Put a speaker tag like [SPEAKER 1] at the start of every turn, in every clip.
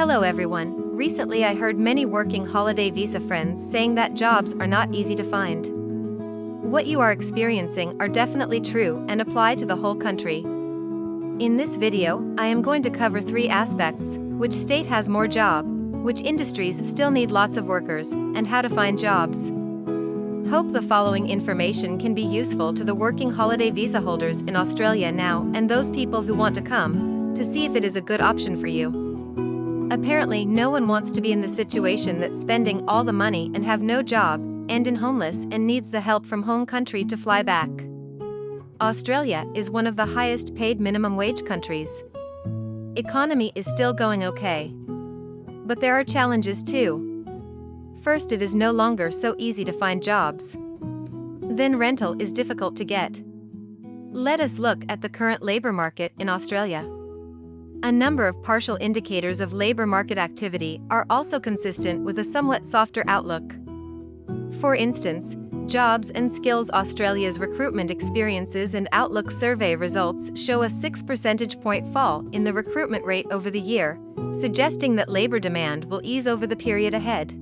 [SPEAKER 1] Hello everyone. Recently I heard many working holiday visa friends saying that jobs are not easy to find. What you are experiencing are definitely true and apply to the whole country. In this video, I am going to cover 3 aspects: which state has more job, which industries still need lots of workers, and how to find jobs. Hope the following information can be useful to the working holiday visa holders in Australia now and those people who want to come, to see if it is a good option for you. Apparently no one wants to be in the situation that's spending all the money and have no job, and in homeless and needs the help from home country to fly back. Australia is one of the highest paid minimum wage countries. Economy is still going okay. But there are challenges too. First, it is no longer so easy to find jobs. Then rental is difficult to get. Let us look at the current labor market in Australia. A number of partial indicators of labor market activity are also consistent with a somewhat softer outlook. For instance, Jobs and Skills Australia's recruitment experiences and outlook survey results show a 6 percentage point fall in the recruitment rate over the year, suggesting that labor demand will ease over the period ahead.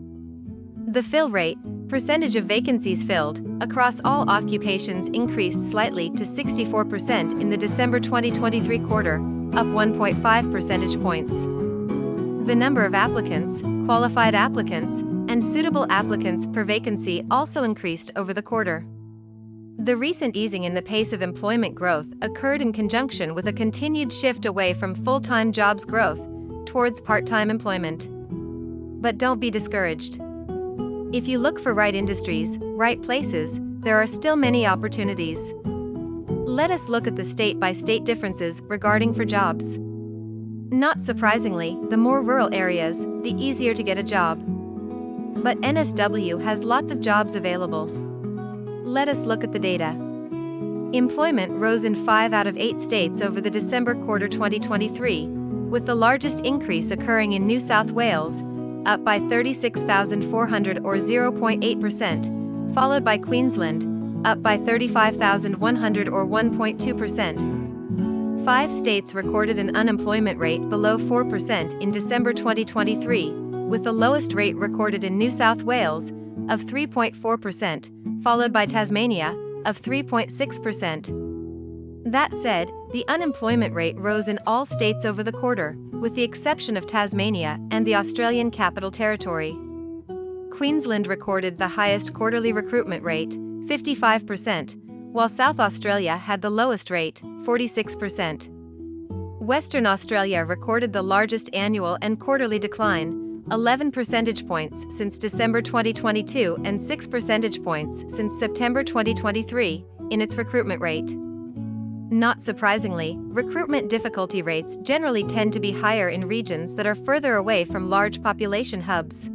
[SPEAKER 1] The fill rate, percentage of vacancies filled, across all occupations increased slightly to 64% in the December 2023 quarter, up 1.5 percentage points. The number of applicants, qualified applicants, and suitable applicants per vacancy also increased over the quarter. The recent easing in the pace of employment growth occurred in conjunction with a continued shift away from full-time jobs growth towards part-time employment. But don't be discouraged. If you look for right industries, right places, there are still many opportunities. Let us look at the state-by-state differences regarding for jobs. Not surprisingly, the more rural areas, the easier to get a job. But NSW has lots of jobs available. Let us look at the data. Employment rose in 5 out of 8 states over the December quarter 2023, with the largest increase occurring in New South Wales, up by 36,400 or 0.8%, followed by Queensland, up by 35,100 or 1.2%. 5 states recorded an unemployment rate below 4% in December 2023, with the lowest rate recorded in New South Wales, of 3.4%, followed by Tasmania, of 3.6%. That said, the unemployment rate rose in all states over the quarter, with the exception of Tasmania and the Australian Capital Territory. Queensland recorded the highest quarterly recruitment rate, 55%, while South Australia had the lowest rate, 46%. Western Australia recorded the largest annual and quarterly decline, 11 percentage points since December 2022 and 6 percentage points since September 2023, in its recruitment rate. Not surprisingly, recruitment difficulty rates generally tend to be higher in regions that are further away from large population hubs.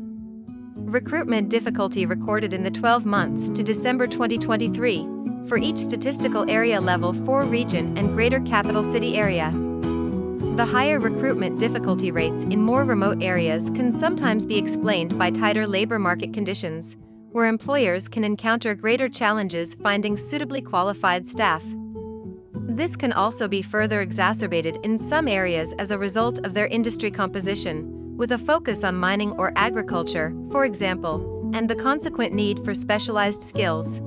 [SPEAKER 1] Recruitment difficulty recorded in the 12 months to December 2023, for each statistical area level 4 region and greater capital city area. The higher recruitment difficulty rates in more remote areas can sometimes be explained by tighter labor market conditions, where employers can encounter greater challenges finding suitably qualified staff. This can also be further exacerbated in some areas as a result of their industry composition, with a focus on mining or agriculture, for example, and the consequent need for specialized skills.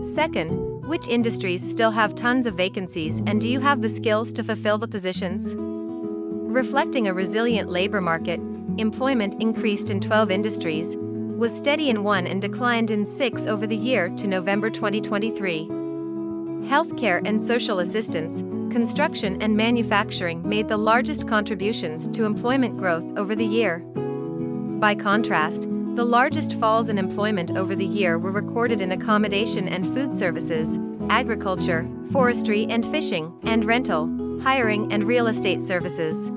[SPEAKER 1] Second, which industries still have tons of vacancies and do you have the skills to fulfill the positions? Reflecting a resilient labor market, employment increased in 12 industries, was steady in 1 and declined in 6 over the year to November 2023. Healthcare and social assistance, construction and manufacturing made the largest contributions to employment growth over the year. By contrast, the largest falls in employment over the year were recorded in accommodation and food services, agriculture, forestry and fishing, and rental, hiring and real estate services.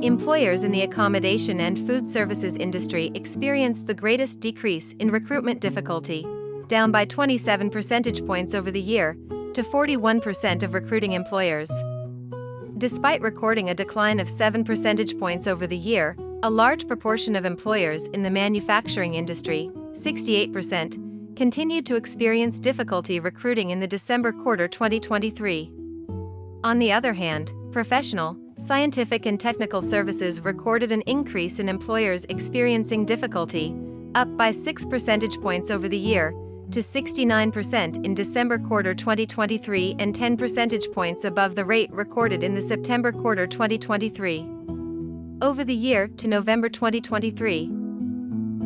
[SPEAKER 1] Employers in the accommodation and food services industry experienced the greatest decrease in recruitment difficulty, down by 27 percentage points over the year, to 41% of recruiting employers. Despite recording a decline of 7 percentage points over the year, a large proportion of employers in the manufacturing industry, 68%, continued to experience difficulty recruiting in the December quarter 2023. On the other hand, professional, Scientific and technical services recorded an increase in employers experiencing difficulty, up by 6 percentage points over the year, to 69% in December quarter 2023 and 10 percentage points above the rate recorded in the September quarter 2023. Over the year to November 2023,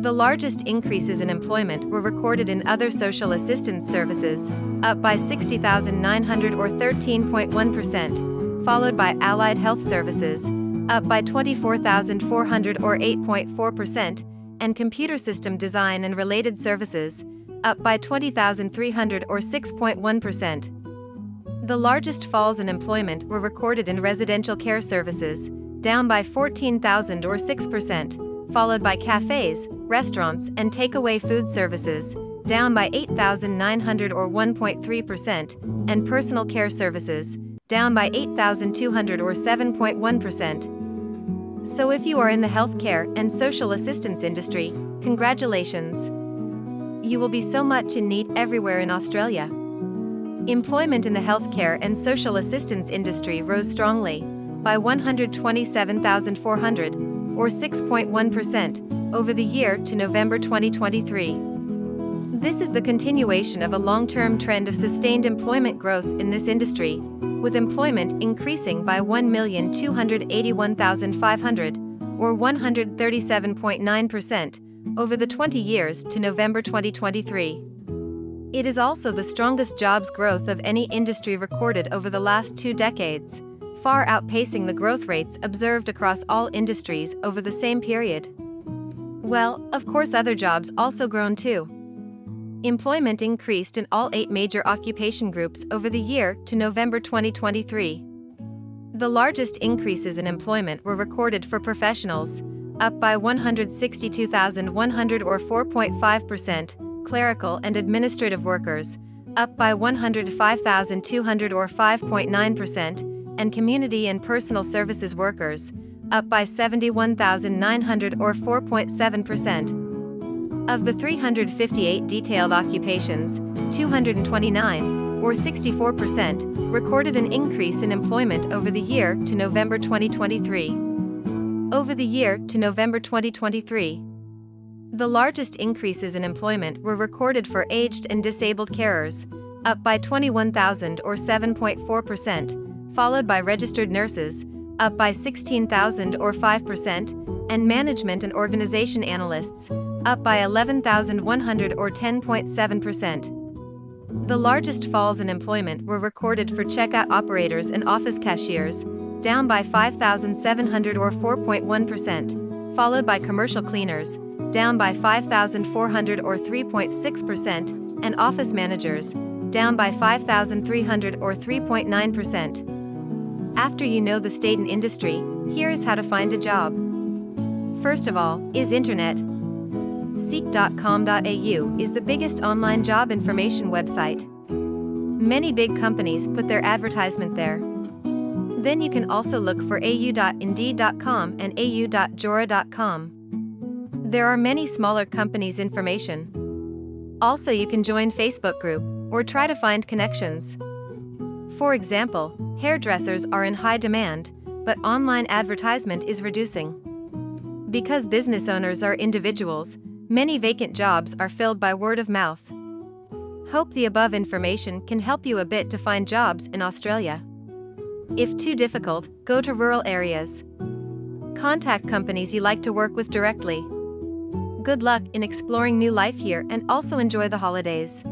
[SPEAKER 1] the largest increases in employment were recorded in other social assistance services, up by 60,900 or 13.1%, followed by allied health services, up by 24,400 or 8.4%, and computer system design and related services, up by 20,300 or 6.1%. The largest falls in employment were recorded in residential care services, down by 14,000 or 6%, followed by cafes, restaurants, and takeaway food services, down by 8,900 or 1.3%, and personal care services, down by 8,200 or 7.1%. So if you are in the healthcare and social assistance industry, congratulations! You will be so much in need everywhere in Australia. Employment in the healthcare and social assistance industry rose strongly, by 127,400, or 6.1%, over the year to November 2023. This is the continuation of a long-term trend of sustained employment growth in this industry, with employment increasing by 1,281,500, or 137.9%, over the 20 years to November 2023. It is also the strongest jobs growth of any industry recorded over the last 2 decades, far outpacing the growth rates observed across all industries over the same period. Well, of course other jobs also grown too. Employment increased in all 8 major occupation groups over the year to November 2023. The largest increases in employment were recorded for professionals, up by 162,100 or 4.5%, clerical and administrative workers, up by 105,200 or 5.9%, and community and personal services workers, up by 71,900 or 4.7%. Of the 358 detailed occupations, 229, or 64%, recorded an increase in employment over the year to November 2023. Over the year to November 2023, the largest increases in employment were recorded for aged and disabled carers, up by 21,000 or 7.4%, followed by registered nurses, up by 16,000 or 5%, and management and organization analysts, up by 11,100 or 10.7%. The largest falls in employment were recorded for checkout operators and office cashiers, down by 5,700 or 4.1%, followed by commercial cleaners, down by 5,400 or 3.6%, and office managers, down by 5,300 or 3.9%. After you know the state and industry, here is how to find a job. First of all, is internet. Seek.com.au is the biggest online job information website. Many big companies put their advertisement there. Then you can also look for au.indeed.com and au.jora.com. There are many smaller companies' information. Also, you can join Facebook group or try to find connections. For example, hairdressers are in high demand, but online advertisement is reducing. Because business owners are individuals, many vacant jobs are filled by word of mouth. Hope the above information can help you a bit to find jobs in Australia. If too difficult, go to rural areas. Contact companies you like to work with directly. Good luck in exploring new life here and also enjoy the holidays.